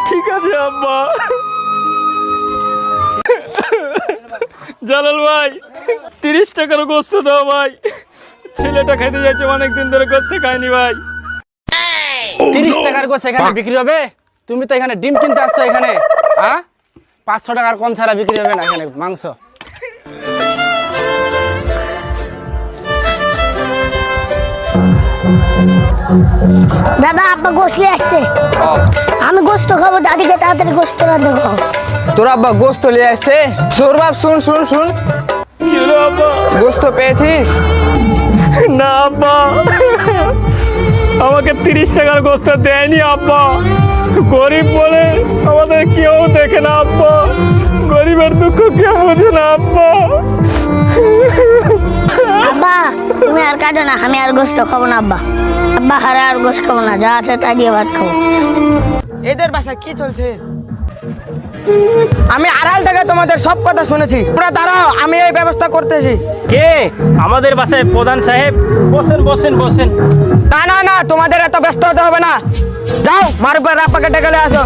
ঠিক আছে আব্বা। জালাল ভাই 30 টাকার গোস্ত দাও ভাই, ছেলেটা খেতে যাচ্ছে অনেকদিন ধরে গোস্ত খায়নি ভাই। 30 টাকার গোস্ত এখানে বিক্রি হবে? তুমি তো এখানে ডিম কিনতে আসছো এখানে, হ্যাঁ? 500 টাকার কম ছাড়া বিক্রি হবে না এখানে মাংস। দাদা আব্বা গোস্ত নিয়ে আসছে, আমি গোস্ত খাবো, দাদিকে তাড়াতাড়ি গোস্ত রাঁধতে খাও। তোর আব্বা গোস্ত নিয়ে আসছে? তোর বাপ শুন শুন শুন, কি হলো আব্বা? গোস্ত পেয়েছিস? না আব্বা, আমাকে 30 টাকার গোস্ত দেয়নি আব্বা। গরিব বলে আমাদের কেউ দেখে না আব্বা, গরিবের দুঃখ কেউ বোঝে না আব্বা। আব্বা তুমি আর কাঁদো না, আমি আর গোস্ত খাবো না আব্বা। আব্বা হারে আর গোস্ত খাবো না, যা আছে তাই দিয়ে ভাত খাবো। এদের বাসায় কি চলছে? আমি আড়াল থেকে তোমাদের সব কথা শুনেছি, তোমরা দাঁড়াও, আমি এই ব্যবস্থা করতেছি। কে? আমাদের বাসায় প্রধান সাহেব। বসেন বসেন বসেন। না না না, তোমাদের এত ব্যস্ত হতে হবে না, যাও মারুফের আব্বাকে ডেকে নিয়ে আসো।